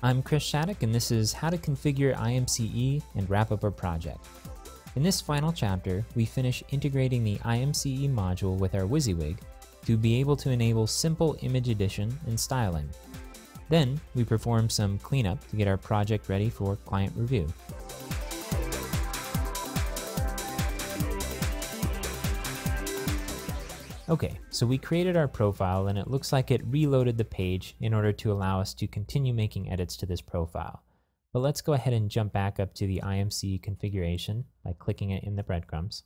I'm Chris Shattuck, and this is How to Configure IMCE and Wrap Up a Project. In this final chapter, we finish integrating the IMCE module with our WYSIWYG to be able to enable simple image edition and styling. Then, we perform some cleanup to get our project ready for client review. Okay, so we created our profile and it looks like it reloaded the page in order to allow us to continue making edits to this profile. But let's go ahead and jump back up to the IMCE configuration by clicking it in the breadcrumbs.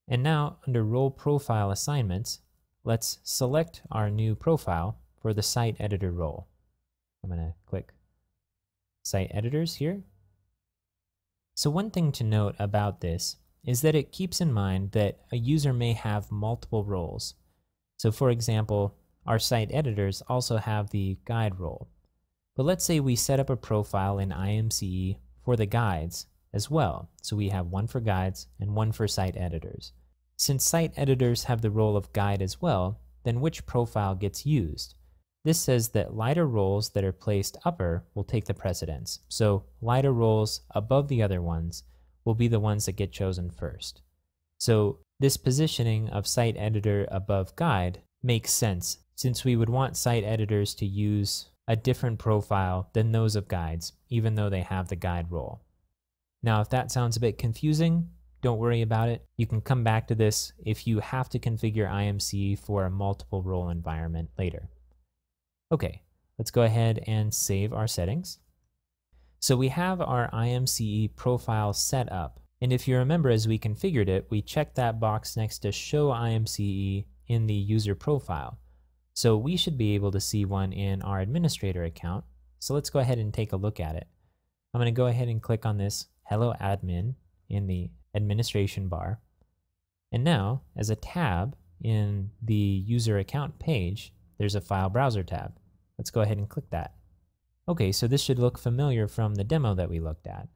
And now, under Role Profile Assignments, let's select our new profile for the Site Editor role. I'm going to click Site Editors here. So one thing to note about this is that it keeps in mind that a user may have multiple roles. So for example, our site editors also have the guide role. But let's say we set up a profile in IMCE for the guides as well. So we have one for guides and one for site editors. Since site editors have the role of guide as well, then which profile gets used? This says that lighter roles that are placed upper will take the precedence. So lighter roles above the other ones will be the ones that get chosen first. So this positioning of site editor above guide makes sense, since we would want site editors to use a different profile than those of guides, even though they have the guide role. Now, if that sounds a bit confusing, don't worry about it. You can come back to this if you have to configure IMCE for a multiple role environment later. Okay, let's go ahead and save our settings. So we have our IMCE profile set up, and if you remember, as we configured it, we checked that box next to Show IMCE in the user profile. So we should be able to see one in our administrator account. So let's go ahead and take a look at it. I'm going to go ahead and click on this Hello Admin in the administration bar. And now, as a tab in the user account page, there's a File Browser tab. Let's go ahead and click that. Okay, so this should look familiar from the demo that we looked at.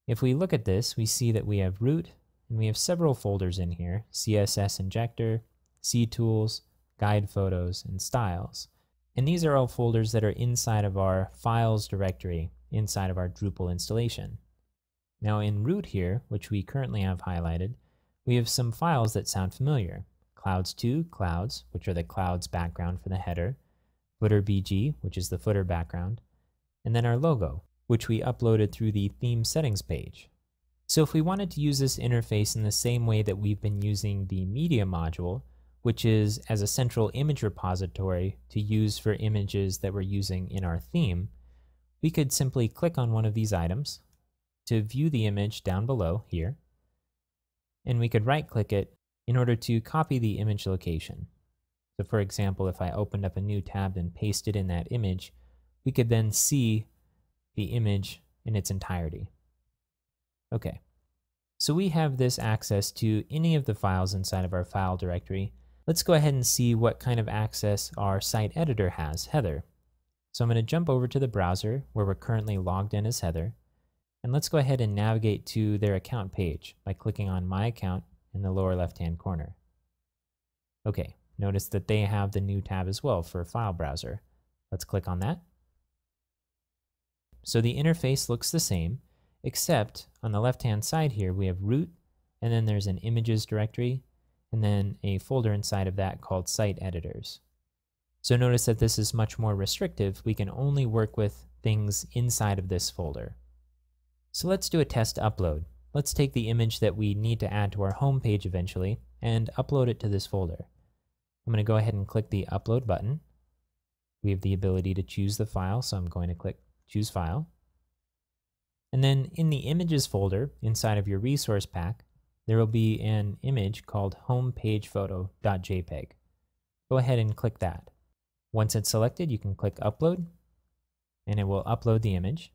If we look at this, we see that we have root, and we have several folders in here: CSS Injector, CTools, Guide Photos, and Styles. And these are all folders that are inside of our Files directory, inside of our Drupal installation. Now in root here, which we currently have highlighted, we have some files that sound familiar. Clouds2, Clouds, which are the Clouds background for the header, Footer BG, which is the footer background, and then our logo, which we uploaded through the theme settings page. So if we wanted to use this interface in the same way that we've been using the media module, which is as a central image repository to use for images that we're using in our theme, we could simply click on one of these items to view the image down below here, and we could right-click it in order to copy the image location. So for example, if I opened up a new tab and pasted in that image, we could then see the image in its entirety. Okay, so we have this access to any of the files inside of our file directory. Let's go ahead and see what kind of access our site editor has, Heather. So I'm going to jump over to the browser where we're currently logged in as Heather, and let's go ahead and navigate to their account page by clicking on My Account in the lower left-hand corner. Okay. Notice that they have the new tab as well for File Browser. Let's click on that. So the interface looks the same, except on the left-hand side here we have root, and then there's an images directory, and then a folder inside of that called Site Editors. So notice that this is much more restrictive. We can only work with things inside of this folder. So let's do a test upload. Let's take the image that we need to add to our home page eventually and upload it to this folder. I'm going to go ahead and click the Upload button. We have the ability to choose the file, so I'm going to click Choose File. And then in the Images folder, inside of your resource pack, there will be an image called homepagephoto.jpg. Go ahead and click that. Once it's selected, you can click Upload, and it will upload the image.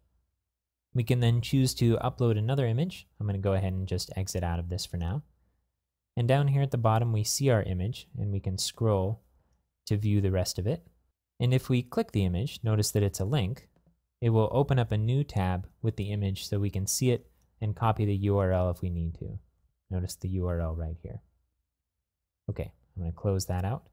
We can then choose to upload another image. I'm going to go ahead and just exit out of this for now. And down here at the bottom, we see our image, and we can scroll to view the rest of it. And if we click the image, notice that it's a link. It will open up a new tab with the image so we can see it and copy the URL if we need to. Notice the URL right here. Okay, I'm going to close that out.